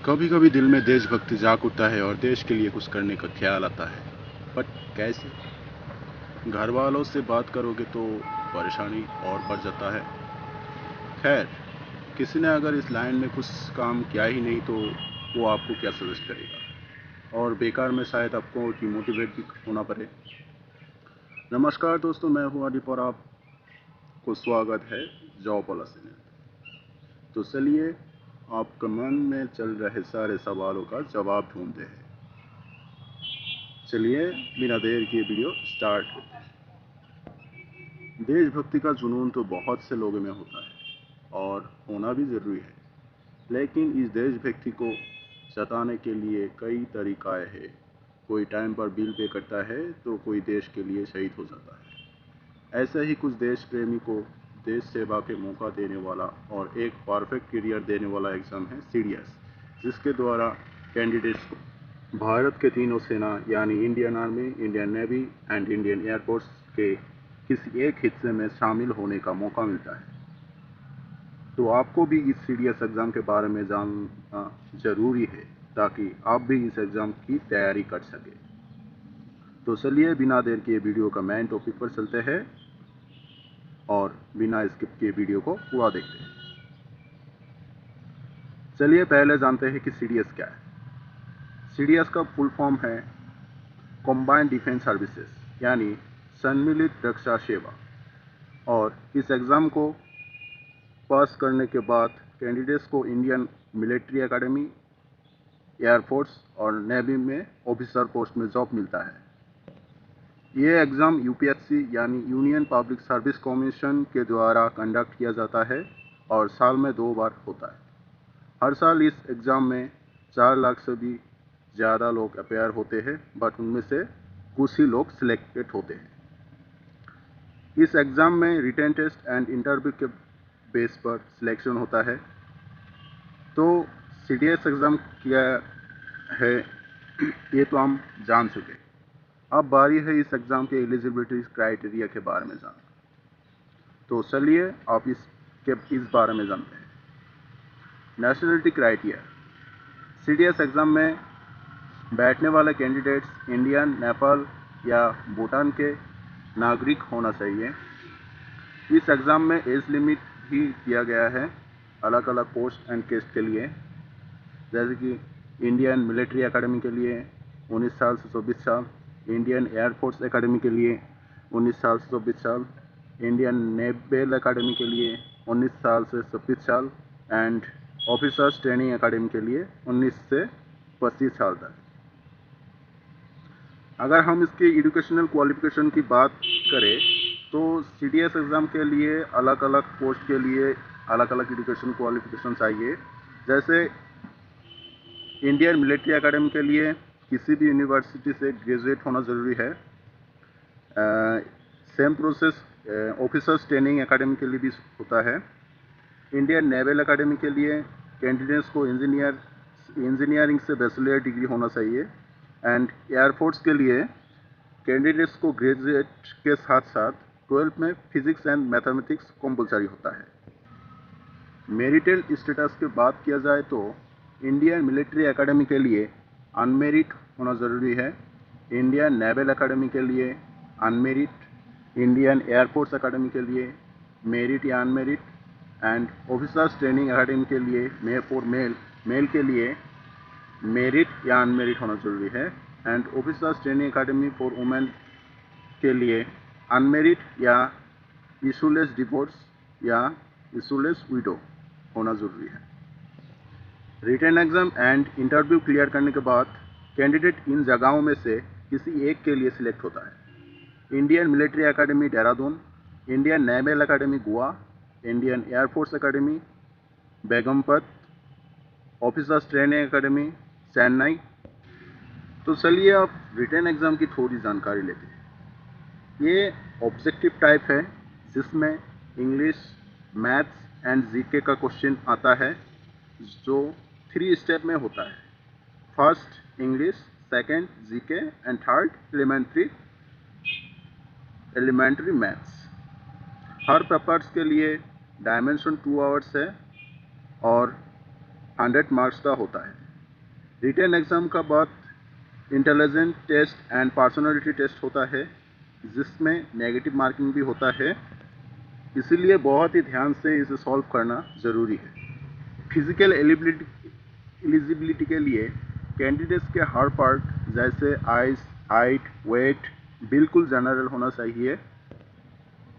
कभी कभी दिल में देशभक्ति जाग उठता है और देश के लिए कुछ करने का ख्याल आता है। बट कैसे? घर वालों से बात करोगे तो परेशानी और बढ़ जाता है। खैर, किसी ने अगर इस लाइन में कुछ काम किया ही नहीं तो वो आपको क्या सजेस्ट करेगा, और बेकार में शायद आपको डिमोटिवेट भी होना पड़े। नमस्कार दोस्तों, मैं हूँ आदिप और आपको स्वागत है जॉब पॉलिसी में। तो चलिए, आपके मन में चल रहे सारे सवालों का जवाब ढूंढते हैं। चलिए बिना देर किए वीडियो स्टार्ट करते हैं। देशभक्ति का जुनून तो बहुत से लोगों में होता है और होना भी ज़रूरी है, लेकिन इस देशभक्ति को जताने के लिए कई तरीक़े हैं। कोई टाइम पर बिल पे करता है तो कोई देश के लिए शहीद हो जाता है। ऐसे ही कुछ देश प्रेमी को देश सेवा के मौका देने वाला और एक परफेक्ट करियर देने वाला एग्ज़ाम है सीडीएस, जिसके द्वारा कैंडिडेट्स को भारत के तीनों सेना यानी Indian army, Indian navy and Indian air force के किसी एक हिस्से में शामिल होने का मौका मिलता है। तो आपको भी इस सीडीएस एग्ज़ाम के बारे में जानना ज़रूरी है ताकि आप भी इस एग्ज़ाम की तैयारी कर सकें। तो चलिए बिना देर किए वीडियो का मेन टॉपिक पर चलते हैं और बिना स्किप किए वीडियो को पूरा देखते हैं। चलिए पहले जानते हैं कि सीडीएस क्या है। सीडीएस का फुल फॉर्म है कंबाइंड डिफेंस सर्विसेज यानी सम्मिलित रक्षा सेवा, और इस एग्ज़ाम को पास करने के बाद कैंडिडेट्स को इंडियन मिलिट्री एकेडमी, एयरफोर्स और नेवी में ऑफिसर पोस्ट में जॉब मिलता है। ये एग्ज़ाम यूपीएससी यानी यूनियन पब्लिक सर्विस कमीशन के द्वारा कंडक्ट किया जाता है और साल में 2 बार होता है। हर साल इस एग्ज़ाम में 4 लाख से भी ज़्यादा लोग अपेयर होते हैं, बट उनमें से कुछ ही लोग सिलेक्टेड होते हैं। इस एग्ज़ाम में रिटन टेस्ट एंड इंटरव्यू के बेस पर सिलेक्शन होता है। तो सीडीएस एग्ज़ाम क्या है ये तो हम जान चुके। अब बारी है इस एग्ज़ाम के एलिजिबिलिटी क्राइटेरिया के बारे में जानना। तो चलिए आप इस बारे में जानते हैं। Nationality criteria. सीडीएस एग्ज़ाम में बैठने वाले कैंडिडेट्स इंडियन, नेपाल या भूटान के नागरिक होना चाहिए। इस एग्ज़ाम में एज लिमिट भी दिया गया है अलग अलग पोस्ट एंड केस्ट के लिए, जैसे कि इंडियन मिलिट्री एकेडमी के लिए 19 साल से 24 साल, इंडियन एयरफोर्स एकेडमी के लिए 19 साल से 24 साल, इंडियन नेवल एकेडमी के लिए 19 साल से 26 साल एंड ऑफिसर्स ट्रेनिंग एकेडमी के लिए 19 से 25 साल तक। अगर हम इसकी एजुकेशनल क्वालिफिकेशन की बात करें तो सीडीएस एग्ज़ाम के लिए अलग अलग पोस्ट के लिए अलग अलग एजुकेशन क्वालिफिकेशन चाहिए। जैसे इंडियन मिलिट्री एकेडमी के लिए किसी भी यूनिवर्सिटी से ग्रेजुएट होना ज़रूरी है। Same process officers training academy के लिए भी होता है। इंडियन नेवल एकेडमी के लिए कैंडिडेट्स को इंजीनियरिंग से बैचलर डिग्री होना चाहिए एंड एयरफोर्स के लिए कैंडिडेट्स को ग्रेजुएट के साथ साथ 12th में फिजिक्स एंड मैथमेटिक्स कंपलसरी होता है। मेरिटल स्टेटस की बात किया जाए तो इंडियन मिलिट्री एकेडमी के लिए अनमेरिट होना ज़रूरी है, इंडियन नेवल एकेडमी के लिए अनमेरिट, इंडियन एयरफोर्स एकेडमी के लिए मेरिट या unmarried and officers training academy के लिए मेल के लिए मेरिट या अनमेरिट होना ज़रूरी है and officers training academy for women के लिए अनमेरिट या इशूलेस डिवोर्स या इशूलेस विडो होना ज़रूरी है। Written exam and interview clear करने के बाद कैंडिडेट इन जगहों में से किसी एक के लिए सिलेक्ट होता है। Indian Military Academy Dehradun, Indian Naval Academy Goa, Indian Air Force Academy Begumpet, Officers training Academy Chennai. तो चलिए अब रिटन एग्ज़ाम की थोड़ी जानकारी लेते हैं। ये ऑब्जेक्टिव टाइप है जिसमें इंग्लिश, मैथ्स एंड जीके का क्वेश्चन आता है, जो 3 स्टेप में होता है। First English, second GK and third elementary maths. हर पेपर्स के लिए डायमेंशन 2 आवर्स है और 100 मार्क्स का होता है। रिटन एग्ज़ाम का बाद intelligent test and personality test होता है, जिसमें नेगेटिव मार्किंग भी होता है, इसीलिए बहुत ही ध्यान से इसे सॉल्व करना ज़रूरी है। फिजिकल एलिजिबिलिटी के लिए कैंडिडेट्स के हर पार्ट जैसे आइज, हाइट, वेट बिल्कुल जनरल होना चाहिए।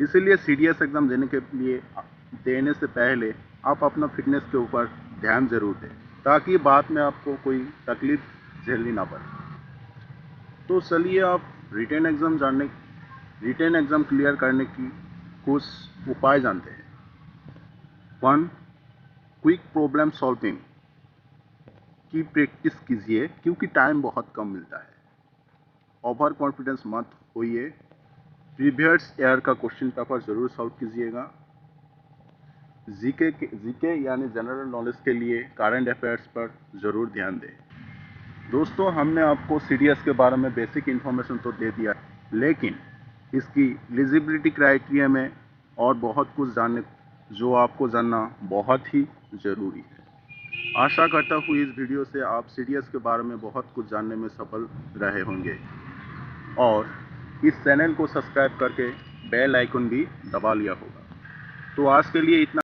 इसीलिए सीडीएस एग्ज़ाम देने से पहले आप अपना फिटनेस के ऊपर ध्यान ज़रूर दें, ताकि बाद में आपको कोई तकलीफ झेलनी ना पड़े। तो चलिए आप रिटन एग्ज़ाम क्लियर करने की कुछ उपाय जानते हैं। 1. क्विक प्रॉब्लम सॉल्विंग की प्रैक्टिस कीजिए, क्योंकि टाइम बहुत कम मिलता है। ओवर कॉन्फिडेंस मत होइए। प्रीवियस ईयर का क्वेश्चन पेपर ज़रूर सॉल्व कीजिएगा। जीके यानी जनरल नॉलेज के लिए करंट अफेयर्स पर ज़रूर ध्यान दें। दोस्तों, हमने आपको सीडीएस के बारे में बेसिक इन्फॉर्मेशन तो दे दिया, लेकिन इसकी एलिजिबिलिटी क्राइटेरिया में और बहुत कुछ जो आपको जानना बहुत ही ज़रूरी है। आशा करता हूँ इस वीडियो से आप सीडीएस के बारे में बहुत कुछ जानने में सफल रहे होंगे, और इस चैनल को सब्सक्राइब करके बेल आइकन भी दबा लिया होगा। तो आज के लिए इतना।